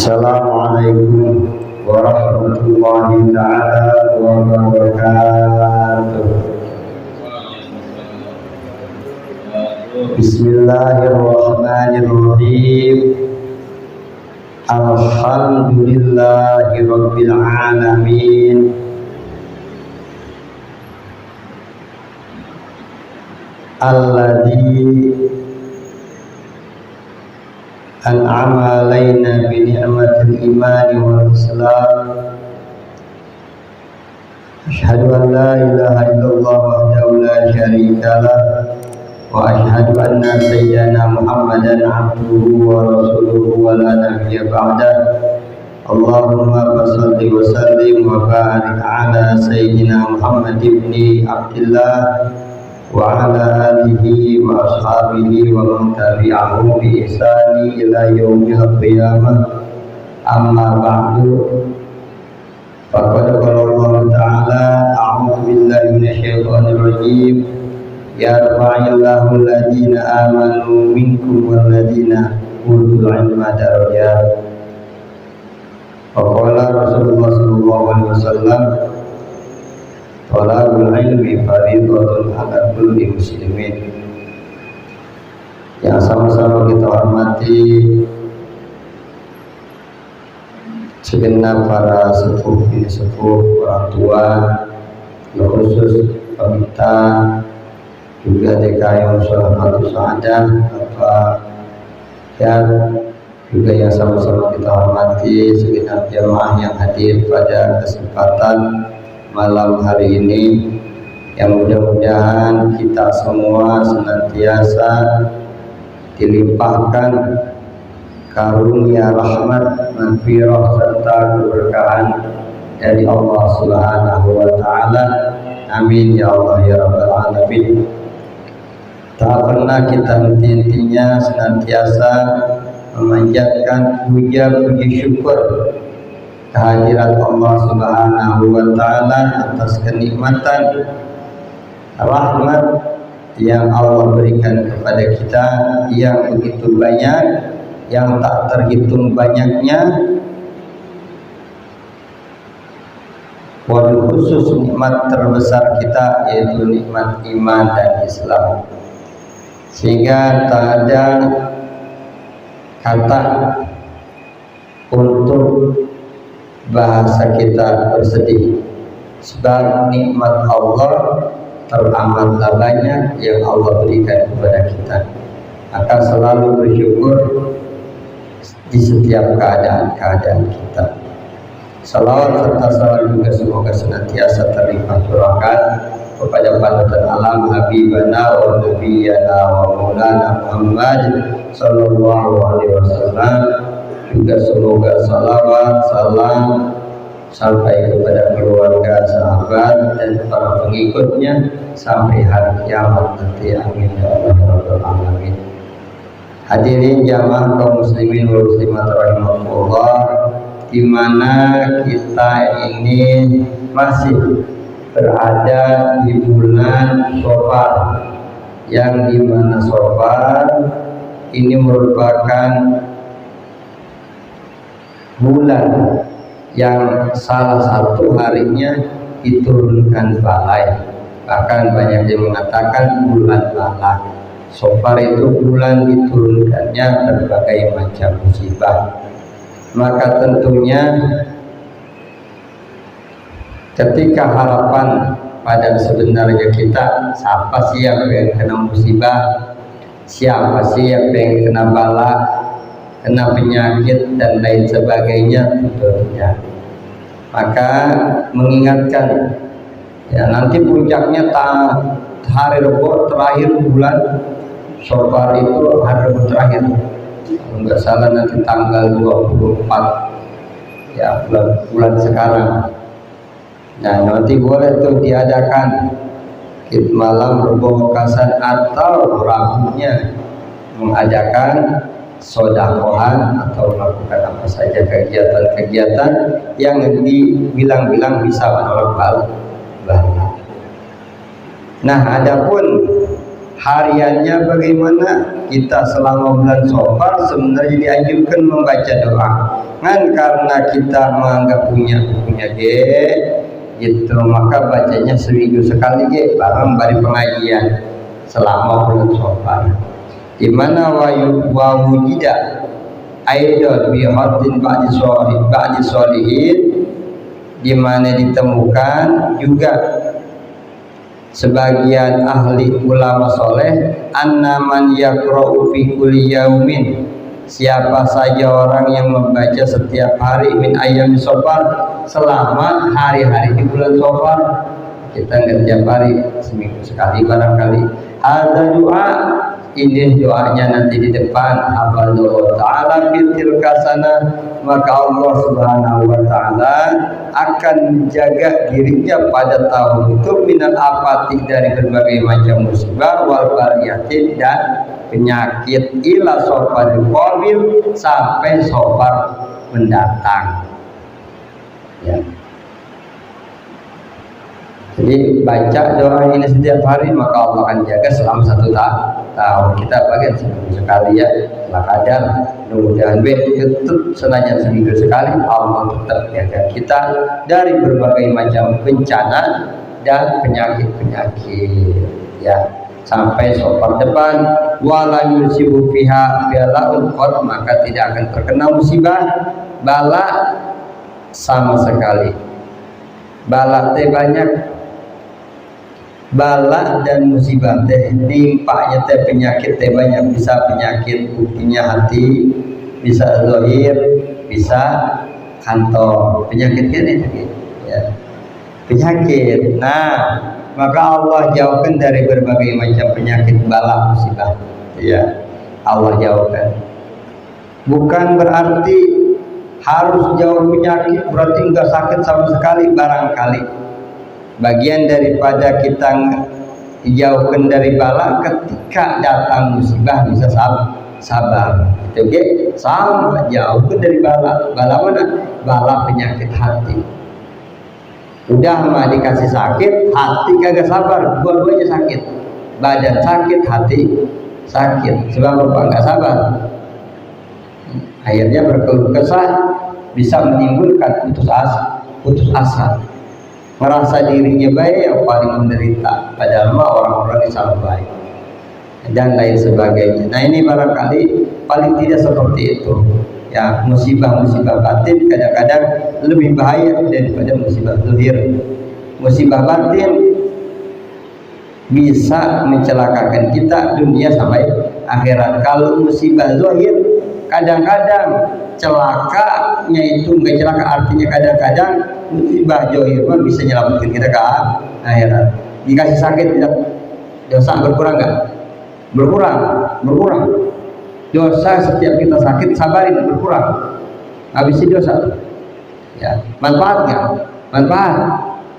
Assalamualaikum warahmatullahi ta'ala wabarakatuh. Bismillahirrahmanirrahim. Alhamdulillahi rabbil alamin. Alladzi an'ama alaina bi ni'matil imani wal islam. Asyhadu an la ilaha illallah wahdahu la syarika lah wa asyhadu anna sayyidana Muhammadan abduhu wa rasuluhu wa la nabiyya ba'dah. Allahumma shalli wa sallim wa barik ala sayyidina Muhammad ibni Abdillah wa ala alihi wa ashabihi wa man tabi'ahum bi ihsani ila yaumil qiyamah. Amma ba'du. Faqad qala Allah ta'ala, a'udzu billahi minasyaitonir rajim. Yarfa'illahu alladziina amanu minkum walladziina utul 'ilma darajat. Wa qala Rasulullah sallallahu alaihi wasallam, talabul ilmi fardhatun 'ala kulli muslimin. Yang sama-sama kita hormati segenap para sepuh orang tua, khusus peminta juga DKM Sholatul Sa'adah, Bapak dan juga yang sama-sama kita hormati segenap jamaah yang hadir pada kesempatan malam hari ini, yang mudah-mudahan kita semua senantiasa dilimpahkan karunia rahmat, maghfirah serta keberkahan dari Allah Subhanahu wa taala. Amin ya Allah ya rabbal alamin. Tak pernah kita henti-hentinya senantiasa memanjatkan puji syukur kehadirat Allah Subhanahu wa taala atas kenikmatan rahmat yang Allah berikan kepada kita yang begitu banyak, yang tak terhitung banyaknya. Wabil khusus nikmat terbesar kita yaitu nikmat iman dan Islam, sehingga tak ada kata untuk bahasa kita bersedih, sebab nikmat Allah teramatlah banyak yang Allah berikan kepada kita. Maka selalu bersyukur di setiap keadaan kita. Salawat serta salam juga semoga senantiasa terlimpah curahkan kepada panutan alam Habibana wa Nabiyana wa Maulana Muhammad sallallahu alaihi wasallam. Juga semoga salawat salam sampai kepada keluarga, sahabat dan para pengikutnya sampai hari kiamat nanti. Amin ya Allah ya rabbal alamin. Hadirin jamaah kaum muslimin wal muslimat rahimakumullah, di mana kita ini masih berada di bulan Syawal, yang dimana Syawal ini merupakan bulan yang salah satu harinya diturunkan balai. Bahkan banyak yang mengatakan bulan balak. Syawal itu bulan diturunkannya berbagai macam musibah. Maka tentunya ketika harapan pada sebenarnya kita, siapa sih yang pengen kena musibah, siapa sih yang pengen kena bala, kena penyakit dan lain sebagainya tentunya. Maka mengingatkan ya, nanti puncaknya hari Rebo terakhir bulan Syawal itu hari Rebo terakhir, kalau nggak salah nanti tanggal 24 ya, bulan sekarang. Nah nanti boleh tuh diadakan malam Rebo Kasan atau Rabunya mengadakan sodakohan atau melakukan apa saja kegiatan-kegiatan yang dibilang-bilang bisa menolak bala. Nah adapun hariannya bagaimana? Kita selama bulan Syawal sebenarnya dianjurkan membaca doa. Kan karena kita menganggap punya gitu, maka bacanya seminggu sekali bareng bari pengajian selama bulan Syawal. Di mana wujida aidon bi hatin ba'di sholihin, di mana ditemukan juga sebagian ahli ulama soleh annaman yaqra'u fi kulli yaumin, siapa saja orang yang membaca setiap hari min ayyam Syawal, selama hari-hari di bulan Syawal. Kita nggak tiap hari, seminggu sekali barangkali. Ada doa, ini doanya nanti di depan. Hafadullah ta'ala fil tilkasana, maka Allah subhanahu wa ta'ala akan menjaga dirinya pada tahun itu minal afati, dari berbagai macam musibah, wal baliyatin, dan penyakit, ila sofaril qabil, sampai sofar mendatang ya. Jadi baca doa ini setiap hari, maka Allah akan jaga selama 1 tahun. Kita bagian seminggu sekali ya, lah kadang mudah-mudahan tetap senajan seminggu sekali Allah tetap jaga kita dari berbagai macam bencana dan penyakit-penyakit ya, sampai sofar depan. Wala yusibu fiha balaun qad, maka tidak akan terkena musibah bala sama sekali. Bala teh banyak, bala dan musibah teh nimpaknya teh penyakit teh banyak. Bisa penyakit buktinya hati, bisa zahir, bisa kantong, penyakitnya itu ya, penyakit. Nah, maka Allah jauhkan dari berbagai macam penyakit, bala, musibah ya, Allah jauhkan. Bukan berarti harus jauh penyakit berarti enggak sakit sama sekali, barangkali bagian daripada kita dijauhkan dari bala, ketika datang musibah bisa sabar. Itu sama, jauhkan dari bala. Bala mana? Bala penyakit hati. Udah mah dikasih sakit, hati kagak sabar, dua-duanya sakit. Badan sakit, hati sakit. Sebab apa? Nggak sabar. Akhirnya berkeluh kesah, bisa menimbulkan putus asa. Merasa dirinya baik yang paling menderita, padahal mah orang-orang yang selalu baik dan lain sebagainya. Nah, ini barangkali paling tidak seperti itu ya. Musibah-musibah batin kadang-kadang lebih bahaya daripada musibah zahir. Musibah batin bisa mencelakakan kita dunia sampai akhirat. Kalau musibah zahir kadang-kadang celakanya itu enggak celaka, artinya kadang-kadang musibah zahir bisa nyelamatkan kita ke akhirat. Dikasih sakit tidak, dosa berkurang enggak? Berkurang. Dosa setiap kita sakit sabarin berkurang, habisi dosa ya. Manfaat enggak? Manfaat.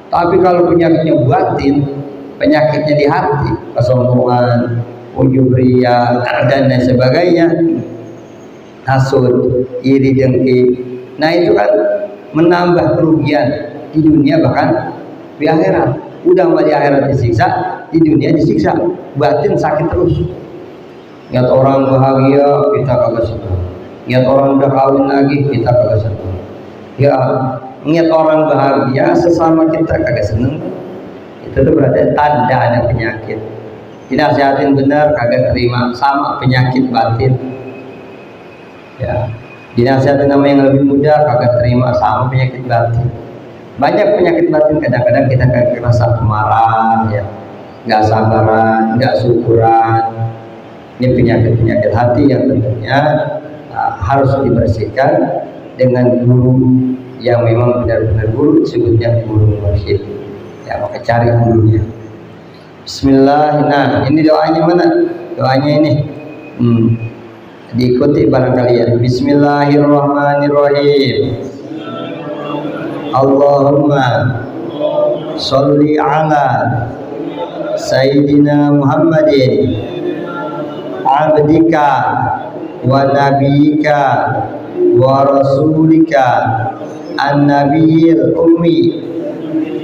Tapi kalau penyakitnya batin, penyakitnya di hati, kesombongan, ujub riya dan lain sebagainya, hasud, iri, dengki, nah itu kan menambah kerugian di dunia bahkan di akhirat. Udah mah di akhirat disiksa, di dunia disiksa, batin sakit terus. Lihat orang bahagia kita kagak senang, lihat orang udah kawin lagi kita kagak senang ya. Lihat orang bahagia sesama kita kagak senang, itu tuh berarti tanda ada penyakit. Dinasihatin benar kagak terima, sama penyakit batin ya. Dinasihatin nama yang lebih muda kagak terima, sama penyakit batin. Banyak penyakit batin, kadang-kadang kita kagak rasa marah ya, nggak sabaran, nggak syukuran. Ini penyakit-penyakit hati yang tentunya harus dibersihkan dengan guru yang memang benar-benar guru, disebutnya guru mursyid ya. Maka cari gurunya. Bismillah. Nah, ini doanya mana? Doanya ini diikuti barangkali ya. Bismillahirrahmanirrahim. Allahumma sholli ala Sayyidina Muhammadin abdika wa nabiyika wa rasulika an-nabiyil ummi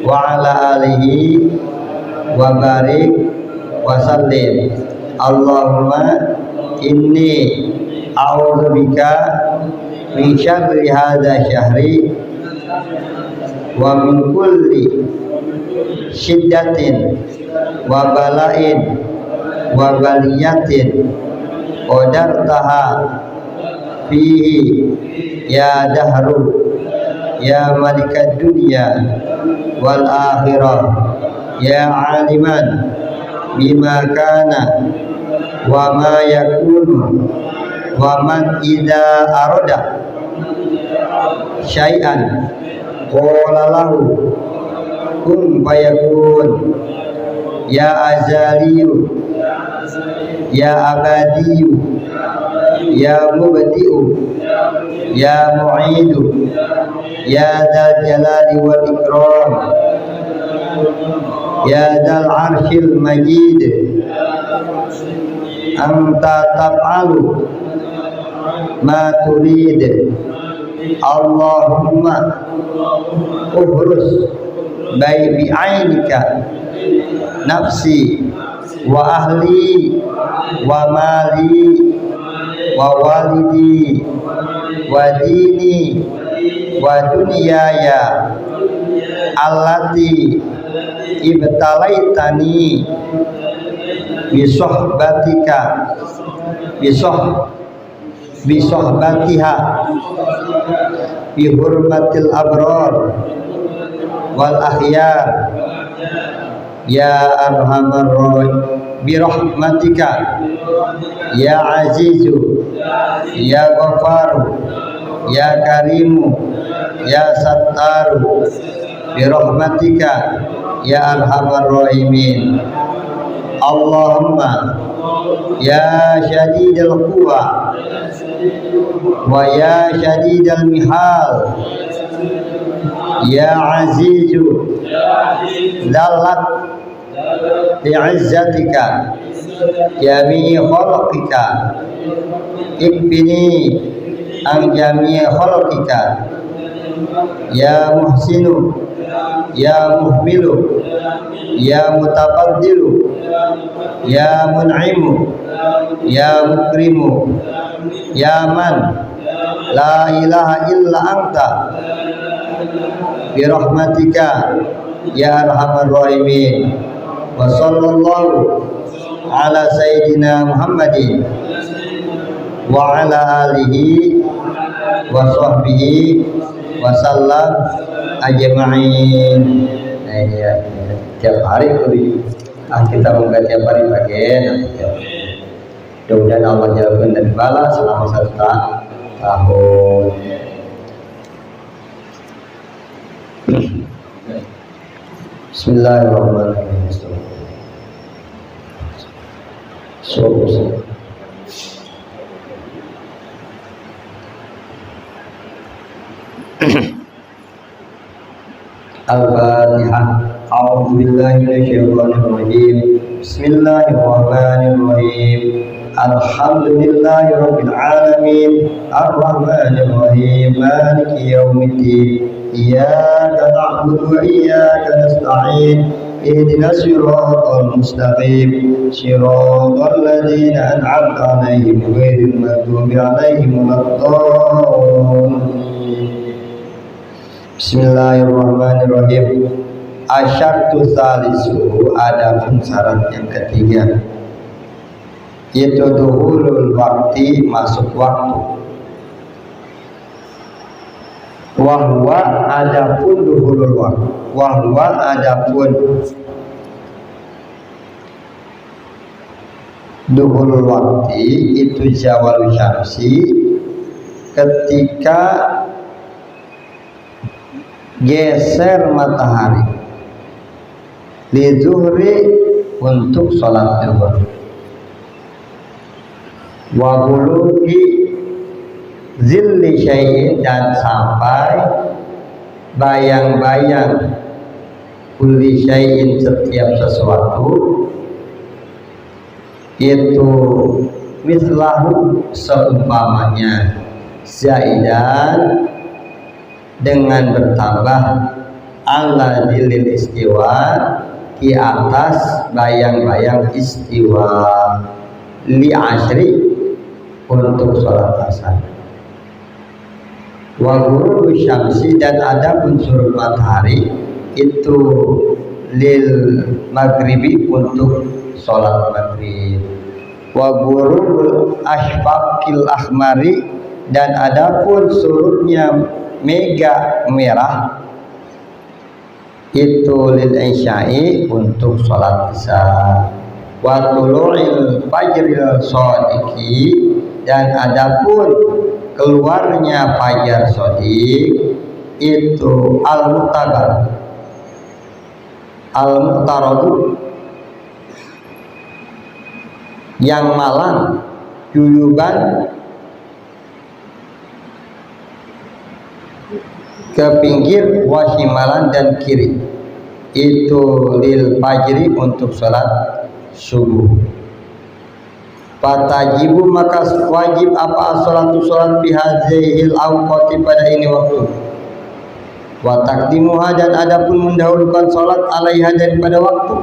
wa ala alihi wa barik wa sallim. Allahumma inni a'udzubika min syarri hadza syahri wa min kulli syiddatin wa bala'in wa baliyatin qadartaha fihi ya dahru ya malikad dunya wal akhirah ya aliman bima kana wa ma yakunu wa man idza arada syai'an qala lahu kun fayakun ya azaliyu ya abadiyu ya mubdi'u ya mu'idu ya dzal jalali wal ikram ya dzal arsyil majid anta taf'alu ma turid. Allahumma uhrus bi'ainika nafsi wa ahli wa mali wa walidi wa dini wa dunyaya allati ibtalaitani bisohbatika bisohbatiha bihurmatil abrar wal akhyar ya arhamar rahimin birahmatika ya azizu ya ghafaru ya karimu ya sattaru birahmatika ya arhamar rahimin. Allahumma ya syadidal quwa wa ya syadidal mihal ya azizu zallat li'izzatika jami'i khalqika ikbini an jami'i khalqika ya muhsinu ya muhmilu ya mutafaddilu ya mun'imu ya mukrimu ya man la ilaha illa anta birahmatika ya arhamar rahimin. Wa sallallahu ala sayyidina Muhammadin wa ala alihi wa sahbihi wa sallam ajma'in. Nah ya, tiap hari kita buka tiap hari bagian. Mudah-mudahan Allah jauhkan dari bala selama 1 tahun. Bismillahirrahmanirrahim. Al-Fatihah. A'udzu billahi minasyaitonir rajim. Bismillahirrahmanirrahim. Alhamdulillahi rabbil alamin. Ar-Rahmanir Rahim. Maliki yaumiddin. Iyyaka na'budu wa iyyaka nasta'in. Ihdinas siratal mustaqim. Siratal ladzina an'amta 'alaihim ghairil maghdubi 'alaihim waladdallin. Bismillahirrahmanirrahim. Asyartu salisu, adapun syarat yang ketiga, yaitu duhulul waktu, masuk waktu. Wahwa adapun duhulul waktu, wahwa adapun duhulul waktu itu zawal syamsi, ketika geser matahari li zuhri untuk sholat zuhur, wa bulugi zilli syai'in, dan sampai bayang-bayang kulli syai'in, setiap sesuatu, itu mislahu, seumpamanya, zaidan, dengan bertambah ala dilil istiwa, di atas bayang-bayang istiwa li asri untuk sholat asar. Wa ghurubu syamsi dan ada unsur matahari itu lil maghribi untuk sholat maghrib. Wa ghurubul ashfaqil ahmari dan adapun surutnya mega merah itu lil isya'i untuk sholat isya. Wa tulu'il fajril shadiqi dan adapun keluarnya fajar shadiq itu al-mu'tabar al-mu'taradu yang malang juyuban ke pinggir wasimalan dan kiri itu lil fajri untuk salat subuh. Fatajibu maka wajib apa salatu salat bihadzihil awqati pada ini waktu. Wa taqdimuha dan adapun mendahulukan salat alaiha daripada waktu.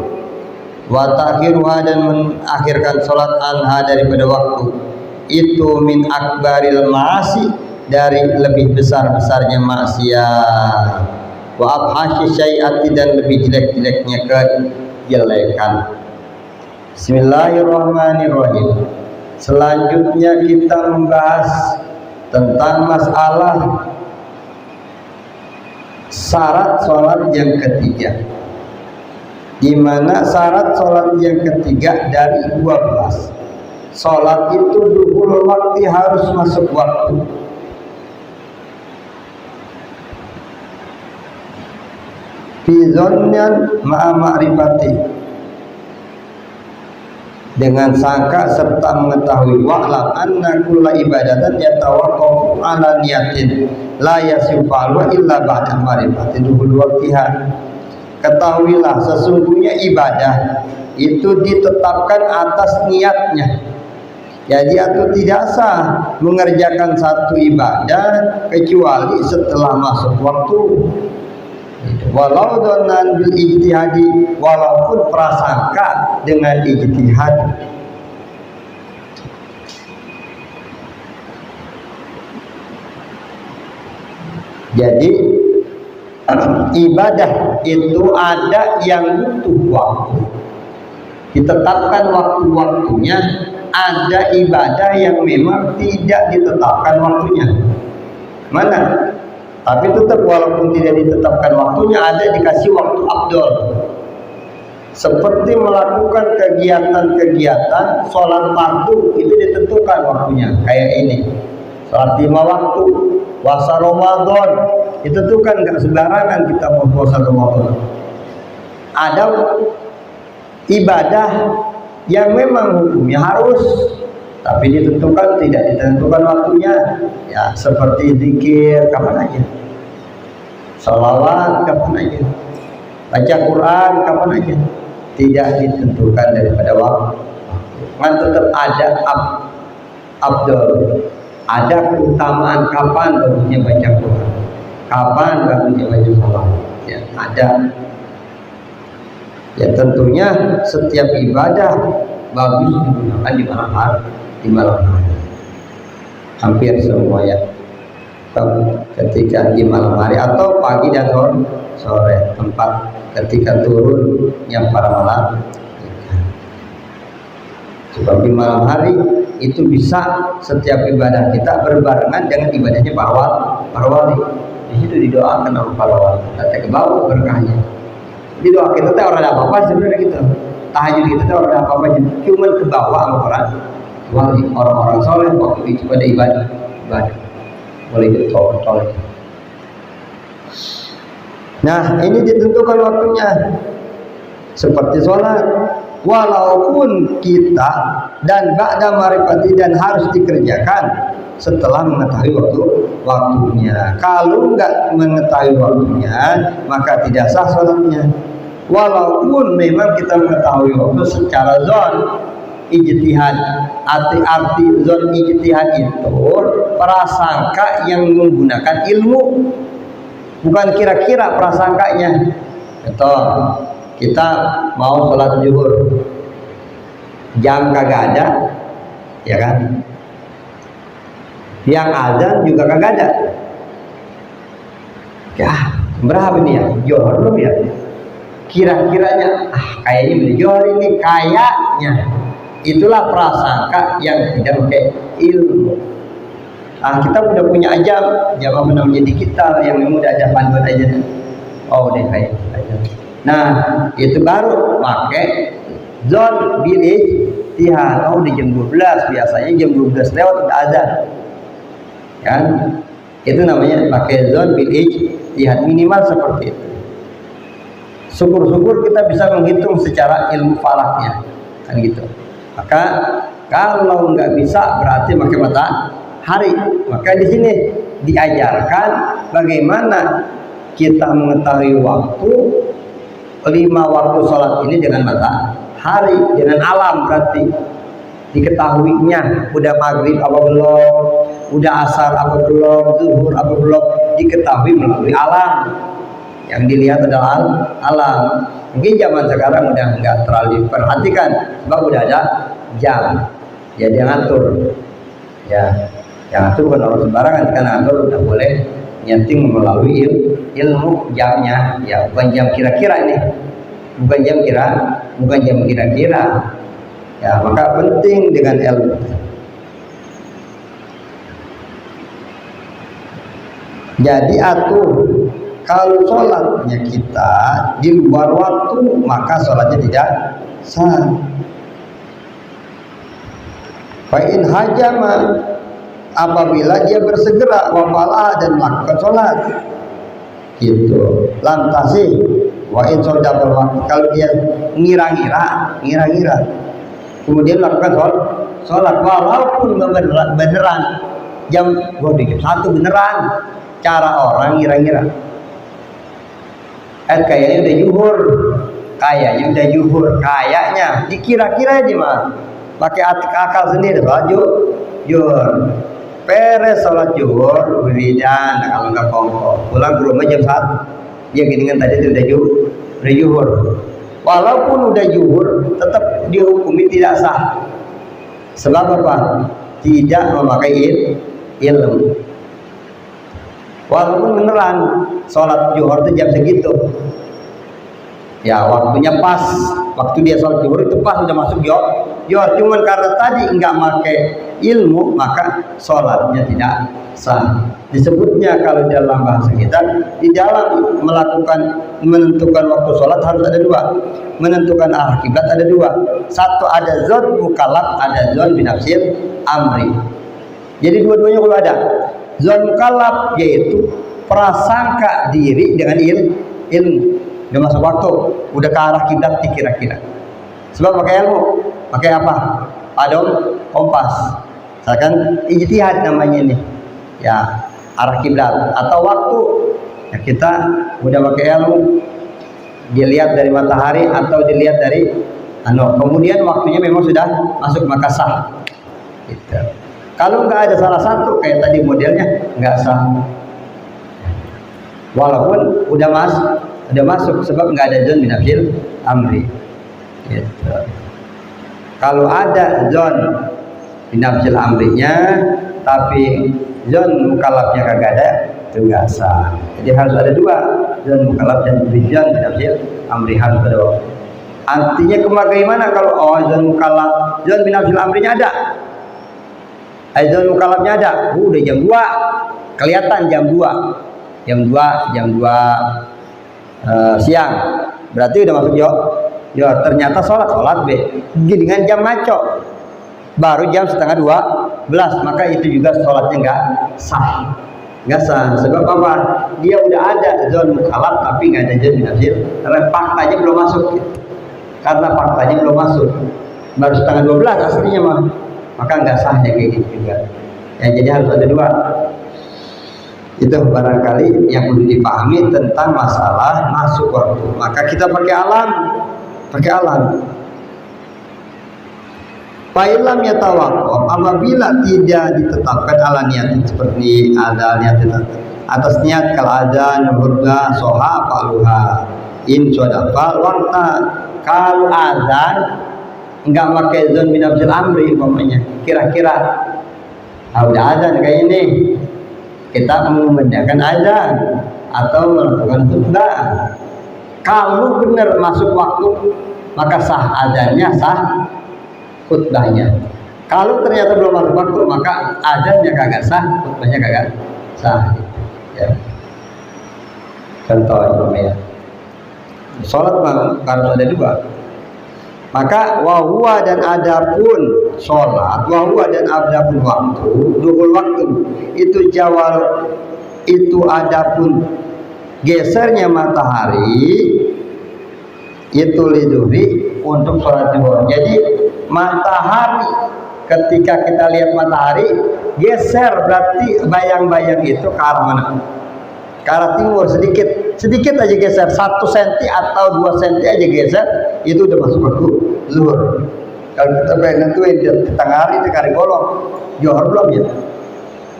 Wa ta'khiruha dan mengakhirkan salat anha daripada waktu. Itu min akbaril ma'asi dari lebih besar-besarnya maksiat. Wa abhasyi syai'ati dan lebih jelek-jeleknya kejelekan. Bismillahirrahmanirrahim. Selanjutnya kita membahas tentang masalah syarat sholat yang ketiga, di mana syarat sholat yang ketiga dari 12 sholat itu duhul waktu harus masuk waktu. Fi dzannan ma'a ma'rifati dengan sangka serta mengetahui wa'lam anna kulla ibadatan yatawaqqafu 'ala niyatin la yasifalu illa ba'da ma'rifati duhul waqtiha. Ketahuilah sesungguhnya ibadah itu ditetapkan atas niatnya. Jadi aku tidak sah mengerjakan satu ibadah kecuali setelah masuk waktu. Walau donan bil ijtihadi, walaupun prasangka dengan ijtihad. Jadi ibadah itu ada yang butuh waktu, ditetapkan waktu-waktunya. Ada ibadah yang memang tidak ditetapkan waktunya. Mana? Tapi tetap walaupun tidak ditetapkan waktunya, ada dikasih waktu afdol. Seperti melakukan kegiatan-kegiatan sholat fardu itu ditentukan waktunya. Kayak ini, sholat 5 waktu, puasa Ramadan, ditentukan, nggak sembarangan kita mau puasa Ramadan. Ada ibadah yang memang hukumnya harus, tapi ditentukan, tidak ditentukan waktunya. Ya seperti zikir kapan aja, sholawat kapan aja, baca Quran kapan aja, tidak ditentukan daripada waktu. Kan tetap ada abdul, ada keutamaan kapan bagusnya baca Quran, kapan bagusnya baca sholawat. Ya ada. Ya tentunya setiap ibadah bagus digunakan di malam hari. Di malam hari hampir semua ya, ketika di malam hari atau pagi dan sore, tempat ketika turunnya para malam. Sebab di malam hari itu bisa setiap ibadah kita berbarengan dengan ibadahnya para wali. Di situ didoakan oleh para wali, nanti ke bawah berkahnya. Di doa kita teh orang ada apa-apa sebenarnya gitu. Tahajud kita teh orang ada apa-apa, cuma ke bawah sama orang-orang soleh waktu itu pada ibadah boleh ditolak. Nah ini ditentukan waktunya seperti sholat, walaupun kita dan ba'da ma'rifati dan harus dikerjakan setelah mengetahui waktunya. Kalau enggak mengetahui waktunya maka tidak sah sholatnya. Walaupun memang kita mengetahui waktu secara zon ijtihad, arti zon ijtihad itu prasangka yang menggunakan ilmu, bukan kira-kira prasangkanya. Betul. kita mau sholat zuhur, jam kagak ada, ya kan? Yang azan juga kagak ada. Ya, berapa nih ya? Johor belum ya? Kira-kiranya, kayaknya beli johor ini kayaknya. Itulah prasangka yang tidak pakai ilmu. Kita udah punya jam apa namanya digital yang memang udah ada panduan aja. Oh, deh kayak aja. Nah, itu baru pakai zon bil ijtihad. Oh, di jam 12 biasanya jam 12 lewat udah azan. Kan? Itu namanya pakai zon bil ijtihad, minimal seperti itu. Syukur-syukur kita bisa menghitung secara ilmu falaknya, kan gitu. Maka kalau nggak bisa berarti pakai matahari. Maka di sini diajarkan bagaimana kita mengetahui waktu 5 waktu sholat ini dengan matahari, dengan alam berarti diketahuinya udah maghrib apa belum, udah asar apa belum, zuhur apa belum, diketahui melalui alam. Yang dilihat adalah alam. Mungkin zaman sekarang udah nggak terlalu diperhatikan, sebab udah ada jam. Ya dia ngatur. Ya, yang ngatur bukan orang sembarangan, kan ngatur udah boleh nyeting melalui ilmu jamnya. Ya, bukan jam kira-kira ini, bukan jam kira-kira. Ya, maka penting dengan ilmu. Jadi atur. Kalau sholatnya kita di luar waktu, maka sholatnya tidak sah. Fa'in hajama, apabila dia bersegera wafalah dan melakukan sholat, gitu. Lantasih, wa'in sodabal waktu, kalau dia ngira-ngira, kemudian melakukan sholat walaupun beneran jam 1 beneran, cara orang ngira-ngira. Kayaknya udah zuhur, kayaknya dikira-kira aja mah, pakai akal sendiri. Sholat zuhur, beres sholat zuhur, wiridan, kalau nggak kongkong, pulang ke rumah jam 1, ya gini kan tadi udah zuhur. Walaupun udah zuhur, tetap dihukumi tidak sah. Sebab apa? Tidak memakai ilmu. Walaupun beneran sholat zuhur itu jam segitu, ya waktunya pas, waktu dia sholat zuhur itu pas udah masuk zuhur. Cuman karena tadi nggak pakai ilmu, maka sholatnya tidak sah. Disebutnya kalau dalam bahasa kita, di dalam menentukan waktu sholat harus ada 2. Menentukan arah kiblat ada 2. Satu ada zon mukallaf, ada zon binafsil amri. Jadi dua-duanya kalau ada. Zon mukallaf yaitu prasangka diri dengan ilmu. Udah masuk waktu, udah ke arah kiblat kira-kira. Sebab pakai ilmu, pakai apa? Adon, kompas. Misalkan ijtihad namanya nih. Ya, arah kiblat atau waktu. Ya, kita udah pakai ilmu. Dilihat dari matahari atau dilihat dari kemudian waktunya memang sudah masuk, maka sah. Gitu. Kalau nggak ada salah satu kayak tadi modelnya nggak sah. Walaupun udah masuk sebab nggak ada zon binafsil amri. Gitu. Kalau ada zon binafsil amrinya tapi zon mukallafnya kagak ada, itu nggak sah. Jadi harus ada 2, zon mukallaf dan zon binafsil amri, harus ada. Artinya bagaimana kalau zon mukallaf, zon binafsil amrinya ada? Zon mukallafnya ada, udah jam 2, kelihatan jam 2 siang, berarti udah masuk ternyata sholat dengan jam ngaco, baru jam setengah 12, maka itu juga sholatnya nggak sah. Sebab apa? Dia udah ada zon mukallaf tapi nggak ada zon binafsil, karena faktanya belum masuk. Baru setengah 12 aslinya mah. Maka nggak sahnya kayak gitu juga. Ya, jadi harus ada 2. Itu barangkali yang perlu dipahami tentang masalah masuk waktu. Maka kita pakai alam. Fa'ilam yatawaqqaf, apabila tidak ditetapkan ala niat seperti ada niat atas niat kalau azan berubah soha paluha. in sodafal wakta. Kalau azan enggak pakai zon bin abdul amri umpamanya, kira-kira udah azan kayak ini, kita mengumandangkan azan atau melakukan khutbah. Kalau benar masuk waktu, maka sah azannya, sah khutbahnya. Kalau ternyata belum masuk waktu, maka azannya kagak sah, khutbahnya kagak sah. Ya. Contoh ya. Sholat harus ada dua. Maka wahwa dan adapun sholat, wahwa dan adapun waktu, duhul waktu itu jawal, itu adapun gesernya matahari itu liduri untuk sholat zuhur. Jadi matahari ketika kita lihat matahari geser, berarti bayang-bayang itu ke arah mana? Ke arah timur, sedikit aja geser, 1 cm atau 2 cm aja geser, itu udah masuk waktu zuhur. Kalau kita pengen nentuin di tengah hari itu kari bolong, zuhur belum ya.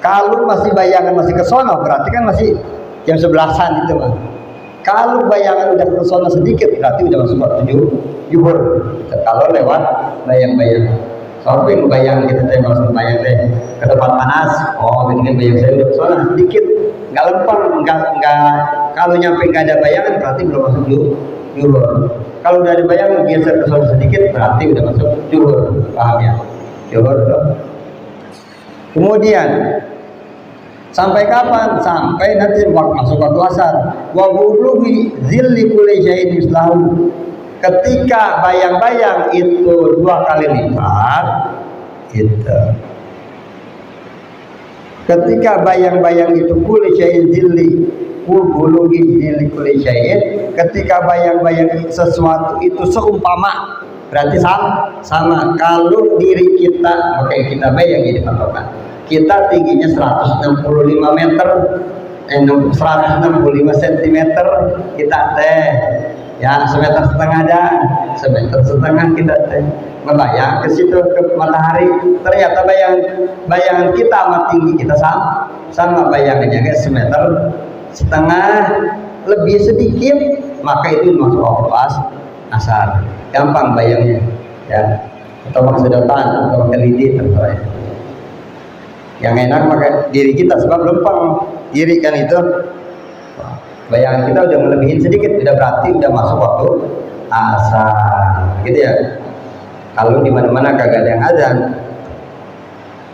Kalau masih bayangan masih ke sono, berarti kan masih jam 11-an itu mah. Kalau bayangan udah ke sono sedikit, berarti udah masuk waktu zuhur. Kalau lewat bayang-bayang, sampai bayang kita langsung bayang deh ke tempat panas, oh ini bayang saya udah ke sono sedikit, nggak lempeng, nggak kalau nyampe nggak ada bayangan berarti belum masuk zuhur. Kalau udah ada bayangan geser ke sono sedikit berarti udah masuk zuhur. Paham ya? Zuhur dong. Kemudian sampai kapan? Sampai nanti masuk waktu asar. Wa bulughi zilli kulli syai'in mislahu. Ketika bayang-bayang itu 2 kali lipat, gitu. Ketika bayang-bayang itu kulli syai'in zilli, bulughi zilli kulli syai'in, ketika bayang-bayang sesuatu itu seumpama, berarti sama. Kalau diri kita, oke kita bayang ini patokan. Kita tingginya 165 meter, 165 cm, kita teh ya 1,5 meter dah, 1,5 meter kita teh membayang ke situ ke matahari. Ternyata bayangan kita sama tinggi kita sama bayangannya guys 1,5 meter, lebih sedikit, maka itu masuk waktu asar. Gampang bayangnya ya, atau pakai sedotan atau pakai lidi terserah. Yang enak pakai diri kita, sebab lempeng diri kan itu bayangan kita udah melebihin sedikit, udah berarti udah masuk waktu asar, gitu ya. Kalau di mana-mana kagak ada yang azan,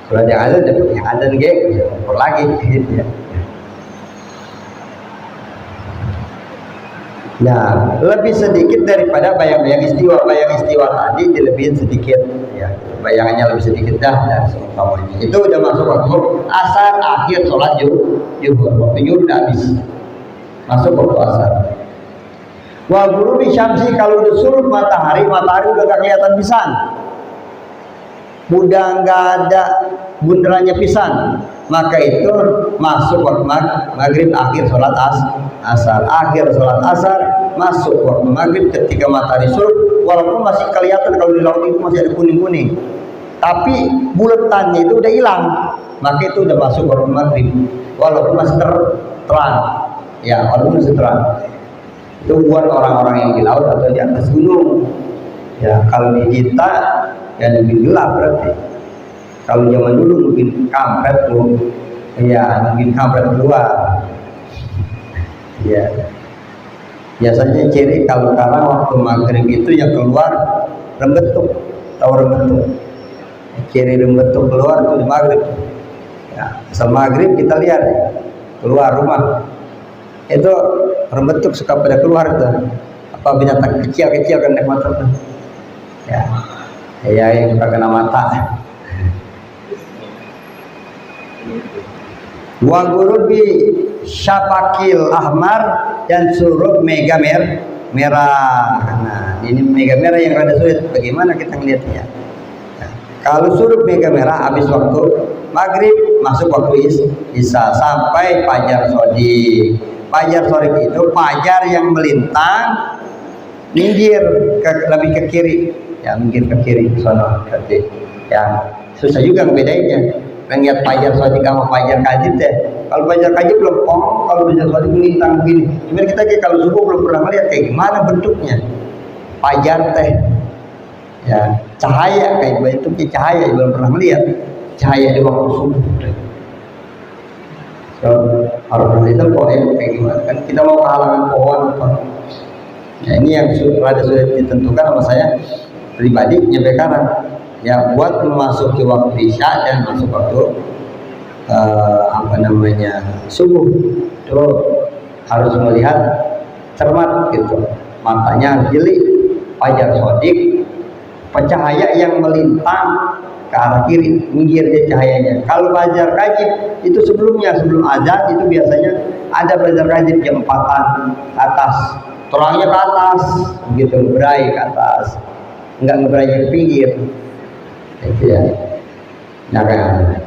kalau ada yang azan udah yang azan ya ukur lagi, gitu ya. Nah, lebih sedikit daripada bayang-bayang istiwa. Bayang istiwa tadi dilebihin sedikit, ya. Bayangannya lebih sedikit dah, seumpamanya. Itu udah masuk waktu asar, akhir sholat zuhur. Waktu zuhur udah habis, masuk waktu asar. Wa ghurubi syamsi, kalau udah surut matahari udah gak kelihatan pisan, udah nggak ada bunderannya pisan, maka itu masuk waktu maghrib, akhir sholat asar. Akhir sholat asar masuk waktu maghrib ketika matahari surut, walaupun masih kelihatan kalau di laut itu masih ada kuning-kuning, tapi buletannya itu udah hilang, maka itu udah masuk waktu maghrib, walaupun masih terang ya, walaupun masih terang. Itu buat orang-orang yang di laut atau di atas gunung ya. Kalau di kita ya lebih gelap berarti. Kalau zaman dulu mungkin kampret tuh, ya mungkin kampret keluar. Ya, biasanya ciri kalau sekarang waktu maghrib itu yang keluar rembetuk, tahu rembetuk? Ciri rembetuk keluar itu di maghrib. Ya, asal maghrib kita lihat keluar rumah, itu rembetuk suka pada keluar tuh. Apa binatang kecil-kecil kan naik mata tuh. Ya, yang suka kena mata. Wa gurubi syafaqil ahmar, dan surut mega merah. Nah, ini mega merah yang rada sulit. Bagaimana kita melihatnya? Nah, kalau surut mega merah habis waktu maghrib, masuk waktu isya sampai fajar shodiq. Fajar shodiq itu fajar yang melintang minggir lebih ke kiri, ya minggir ke kiri sono berarti. Ya susah juga ngebedainnya. Lihat Fajar Shadiq sama Fajar Kajib deh. Kalau Fajar Kajib lempong, kalau Fajar Shadiq melintang begini. Cuman kita kayak kalau subuh belum pernah melihat kayak gimana bentuknya. Fajar teh, ya cahaya kayak bentuknya cahaya belum pernah melihat cahaya di waktu subuh. So, harus itu poin kayak gimana kan kita mau kehalangan pohon apa? Ya ini yang sudah ditentukan sama saya pribadi nyampe kanan. Ya buat memasuki waktu isya dan masuk waktu subuh itu harus melihat cermat gitu, matanya jeli. Fajar Shadiq cahaya yang melintang ke arah kiri, minggir dia cahayanya. Kalau Fajar Kajib itu sebelum azan itu biasanya ada Fajar Kajib jam 4-an ke atas, terangnya ke atas begitu, ngeberai ke atas, enggak ngeberai ke pinggir itu ya. Nah kan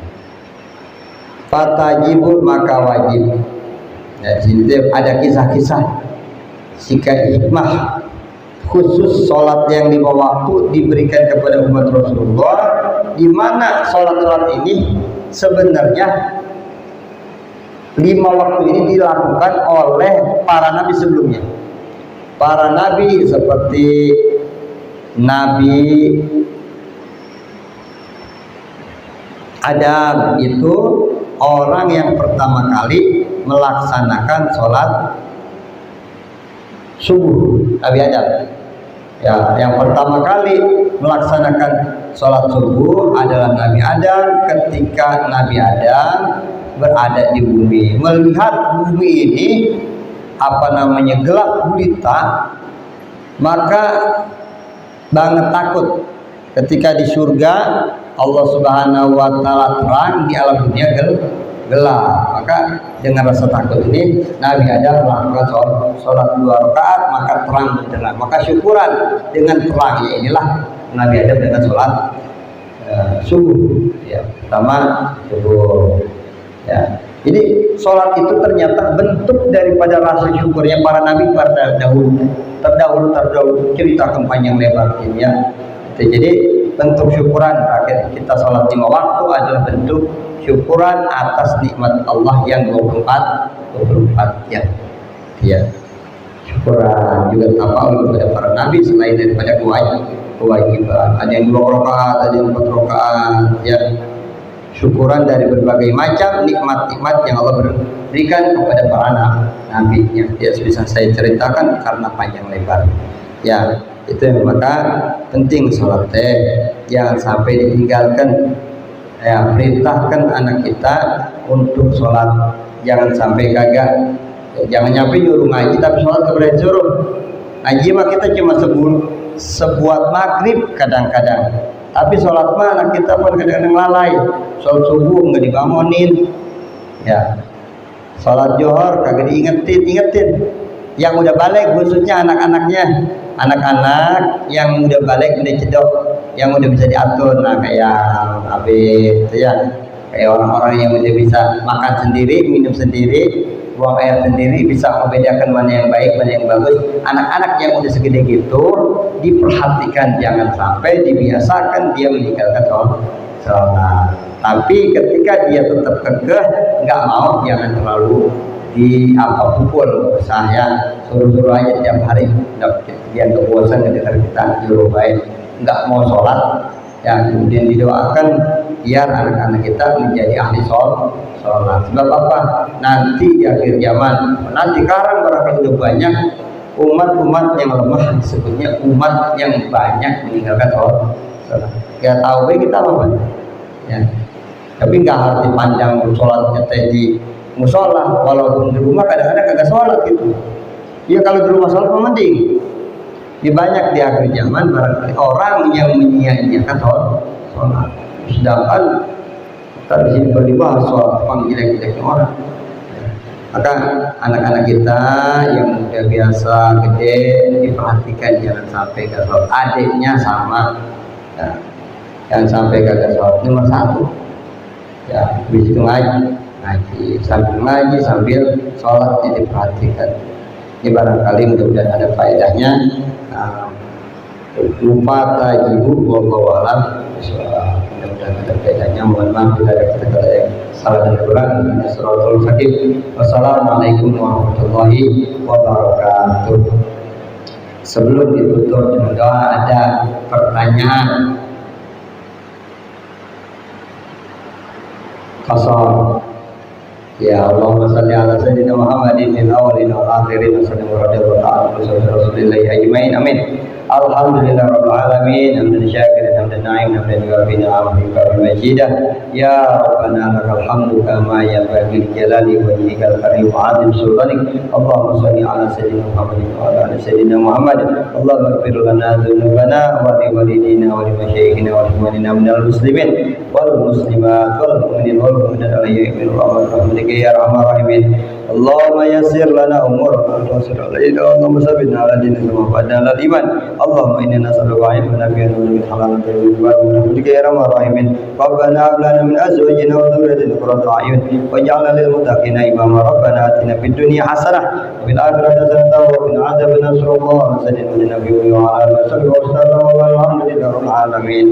fatajibul maka wajib ya, jadi ada kisah-kisah jika hikmah khusus sholat yang 5 waktu diberikan kepada umat Rasulullah, di mana sholat ini sebenarnya 5 waktu ini dilakukan oleh para nabi sebelumnya. Para nabi seperti Nabi Adam itu orang yang pertama kali melaksanakan sholat subuh. Nabi Adam ya, yang pertama kali melaksanakan sholat subuh adalah Nabi Adam. Ketika Nabi Adam berada di bumi, melihat bumi ini gelap gulita, maka banget takut. Ketika di surga Allah Subhanahu wa taala terang, di alam dunia gelap. Maka dengan rasa takut ini Nabi Adam melakukan sholat 2 rakaat, maka terang benderang. Maka syukuran dengan terangnya inilah Nabi Adam dengan sholat subuh ya, pertama subuh ya. Jadi sholat itu ternyata bentuk daripada rasa syukurnya para nabi pada terdahulu ceritakan panjang lebar ini ya. Jadi bentuk syukuran akhir kita sholat 5 waktu adalah bentuk syukuran atas nikmat Allah yang 24 jam. Ya. Syukuran juga tafa'ul kepada para nabi selain daripada kewajiban. Ada yang 2 rakaat, ada yang 4 rakaat. Ya. Syukuran dari berbagai macam nikmat-nikmat yang Allah berikan kepada para nabi yang tidak bisa saya ceritakan karena panjang lebar. Ya. Itu yang maka penting sholat jangan sampai ditinggalkan ya, perintahkan anak kita untuk sholat, jangan sampai gagal ya, jangan nyampe nyuruh ngaji tapi sholat kepada suruh ngaji mah kita cuma sebuat maghrib kadang-kadang, tapi sholat mah anak kita pun kadang-kadang lalai. Sholat subuh nggak dibangunin ya, sholat johor kagak diingetin. Yang udah balik khususnya anak-anaknya, anak-anak yang udah balik udah cedok, yang udah bisa diatur, nah kayak abis ya, kayak orang-orang yang udah bisa makan sendiri, minum sendiri, buang air sendiri, bisa membedakan mana yang baik, mana yang bagus. Anak-anak yang udah segede gitu diperhatikan, jangan sampai dibiasakan dia meninggalkan sholat. Tapi ketika dia tetap kekeh nggak mau, jangan terlalu pukul saya, suruh aja tiap hari dia kebosan ketika kita nyuruh baik nggak mau sholat ya, kemudian didoakan biar anak-anak kita menjadi ahli sholat. Sebab apa? Nanti di akhir zaman, nanti sekarang barangkali udah banyak umat-umat yang lemah, disebutnya umat yang banyak meninggalkan sholat. Ya tahu kita apa ya, tapi nggak harus dipandang sholatnya di musola, walaupun di rumah kadang-kadang kagak sholat gitu. Ya kalau di rumah sholat mending. Di banyak di akhir zaman barangkali orang yang menyia-nyiakan sholat. Sedangkan kita di sini berdibahas soal jelek-jeleknya orang. Maka anak-anak kita yang udah biasa gede diperhatikan, jangan sampai gak sholat. Adiknya sama, ya, jangan sampai gak sholat. Nomor 1 ya, begitu ngaji sambil ngaji sambil sholat diperhatikan. Ini barangkali mudah-mudahan ada faedahnya. Lupa tajibu wallahu a'lam. Mudah-mudahan ada bedanya. Mohon maaf bila ada kata-kata yang salah dan kurang. Shirathul Hakim. Wassalamualaikum warahmatullahi wabarakatuh. Sebelum ditutup dengan doa, ada pertanyaan kosong. Ya Allahumma salli ala sayyidina Muhammadin min awalin wal akhirin wa sallim wa radiyallahu ta'ala wa rasulillahi ajmain. Amin. Alhamdulillah rabbil alamin, hamdan syakiran, hamdan na'im, hamdan yuwafi ni'amahu wa majidah. Ya Rabbana lakal hamdu kama yanbaghi li jalali wajhikal karim wa 'azim sultanik. Allahumma salli ala sayyidina Muhammadin wa ala ali sayyidina Muhammad. Allahumma ighfir lana dzunubana wa li walidina wa li masyayikhina wa li ikhwanina minal muslimin wal muslimat wal mu'minin wal mu'minat alayhi wa rahmatika ya arhamar rahimin. Allahumma yassir lana umurana wa yassir alaina Allahumma sabbitna ala dinika wa fadna ala iman. Allahumma inna nas'aluka ilman nafi'an wa rizqan halalan tayyiban wa rahmatika ya arhamar rahimin. Rabbana hab lana min azwajina wa dhurriyyatina qurrata a'yun waj'alna lil muttaqina imama. Rabbana atina fid dunya hasanah wa fil akhirati hasanah wa qina adzabannar. Sallallahu alaihi wa sallam ala nabiyina wa ala alihi wa sahbihi wa sallam. Walhamdulillahi rabbil alamin.